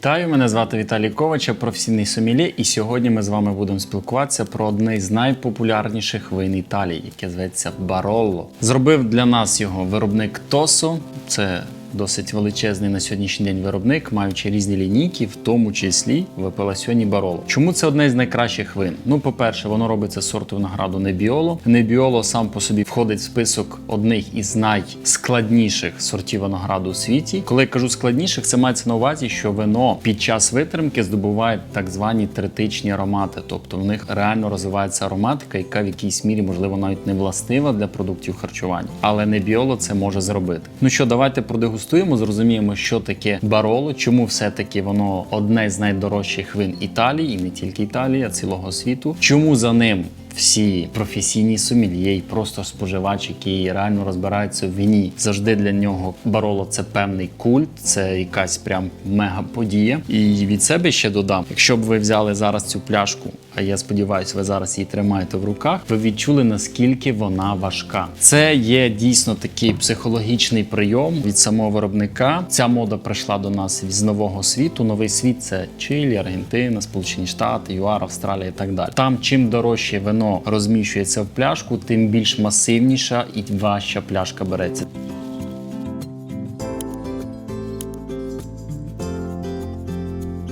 Вітаю, мене звати Віталій Ковач, я професійний сомельє, і сьогодні ми з вами будемо спілкуватися про одне з найпопулярніших вин Італії, яке зветься Баролло. Зробив для нас його виробник Тосо, це досить величезний на сьогоднішній день виробник, маючи різні лінійки, в тому числі в апелясьйоні Баролло. Чому це одне з найкращих вин? Ну, по-перше, воно робиться з сорту винограду Небіоло. Небіоло сам по собі входить в список одних із найскладніших сортів винограду у світі. Коли я кажу складніших, це мається на увазі, що вино під час витримки здобуває так звані третичні аромати, тобто в них реально розвивається ароматика, яка в якійсь мірі, можливо, навіть не властива для продуктів харчування. Але Небіоло це може зробити. Ну що, давайте продегустуємо. Зрозуміємо, що таке Баролло, чому все-таки воно одне з найдорожчих вин Італії, і не тільки Італії, а цілого світу. Чому за ним всі професійні сомельє і просто споживач, який реально розбирається в вині, завжди для нього Баролло – це певний культ, це якась прям мега-подія. І від себе ще додам, якщо б ви взяли зараз цю пляшку, а я сподіваюся, ви зараз її тримаєте в руках, ви відчули, наскільки вона важка. Це є дійсно такий психологічний прийом від самого виробника. Ця мода прийшла до нас з нового світу. Новий світ – це Чилі, Аргентина, Сполучені Штати, ЮАР, Австралія і так далі. Там чим дорожче вино розміщується в пляшку, тим більш масивніша і важча пляшка береться.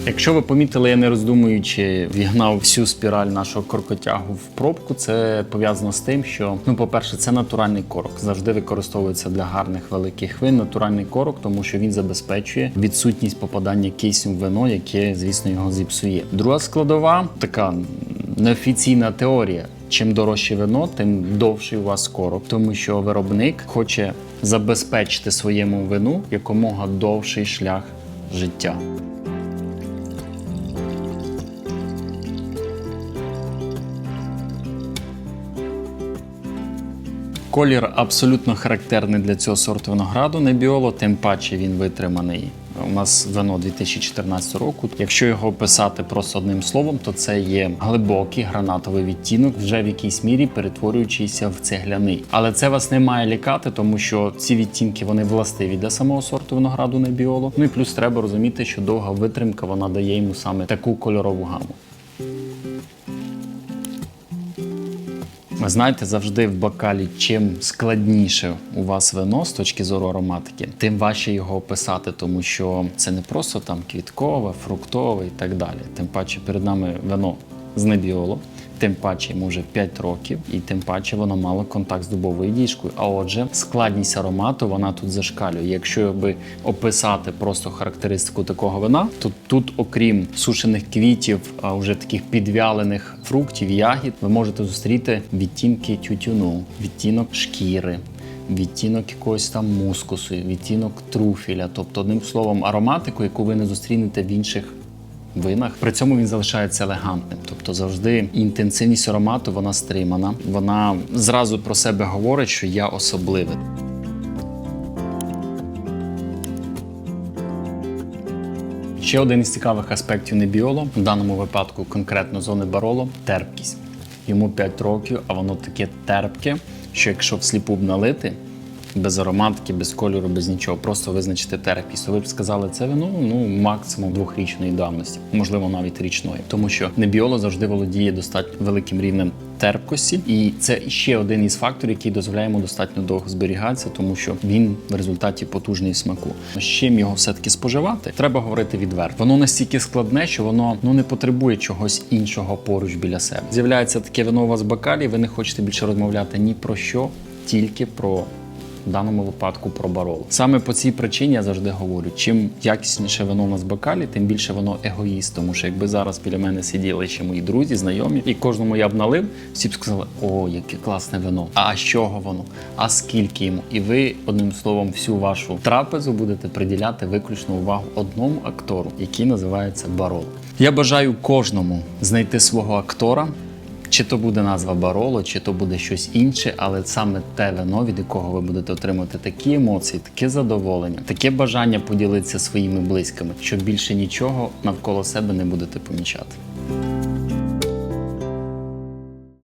Якщо ви помітили, я не роздумуючи вігнав всю спіраль нашого коркотягу в пробку, це пов'язано з тим, що, по-перше, це натуральний корок. Завжди використовується для гарних великих вин натуральний корок, тому що він забезпечує відсутність попадання кисню в вино, яке, звісно, його зіпсує. Друга складова, така неофіційна теорія. Чим дорожче вино, тим довший у вас корок, тому що виробник хоче забезпечити своєму вину якомога довший шлях життя. Колір абсолютно характерний для цього сорту винограду Небіоло, тим паче він витриманий. У нас вино 2014 року. Якщо його описати просто одним словом, то це є глибокий гранатовий відтінок, вже в якійсь мірі перетворюючийся в цегляний. Але це вас не має лякати, тому що ці відтінки вони властиві для самого сорту винограду Небіоло. Ну і плюс треба розуміти, що довга витримка вона дає йому саме таку кольорову гаму. Ви знаєте, завжди в бокалі, чим складніше у вас вино з точки зору ароматики, тим важче його описати, тому що це не просто там квіткове, фруктове і так далі. Тим паче перед нами вино з Небіоло, тим паче йому вже 5 років, і тим паче воно мало контакт з дубовою діжкою. А отже, складність аромату вона тут зашкалює. Якщо би описати просто характеристику такого вина, то тут, окрім сушених квітів, а вже таких підвялених фруктів, ягід, ви можете зустріти відтінки тютюну, відтінок шкіри, відтінок якогось там мускусу, відтінок трюфеля. Тобто, одним словом, ароматику, яку ви не зустрінете в інших винах. При цьому він залишається елегантним. Тобто завжди інтенсивність аромату, вона стримана. Вона зразу про себе говорить, що я особливий. Ще один із цікавих аспектів Небіоло, в даному випадку конкретно зони Баролло – терпкість. Йому 5 років, а воно таке терпке, що якщо всліпу б налити, без ароматики, без кольору, без нічого, просто визначити терпкість, то ви б сказали, це вино максимум 2-річної давності, можливо навіть річної. Тому що Небіоло завжди володіє достатньо великим рівнем терпкості, і це ще один із факторів, який дозволяє йому достатньо довго зберігатися, тому що він в результаті потужний в смаку. З чим його все-таки споживати? Треба говорити відверто. Воно настільки складне, що воно не потребує чогось іншого поруч біля себе. З'являється таке вино у вас в бокалі, ви не хочете більше розмовляти ні про що, тільки про в даному випадку про Баролло. Саме по цій причині я завжди говорю, чим якісніше вино у нас в бокалі, тим більше воно егоїст. Тому що якби зараз біля мене сиділи ще мої друзі, знайомі, і кожному я б налив, всі б сказали, о, яке класне вино, а з чого воно, а скільки йому. І ви, одним словом, всю вашу трапезу будете приділяти виключно увагу одному актору, який називається Баролло. Я бажаю кожному знайти свого актора, чи то буде назва Баролло, чи то буде щось інше, але саме те вино, від якого ви будете отримати такі емоції, таке задоволення, таке бажання поділитися своїми близькими, що більше нічого навколо себе не будете помічати.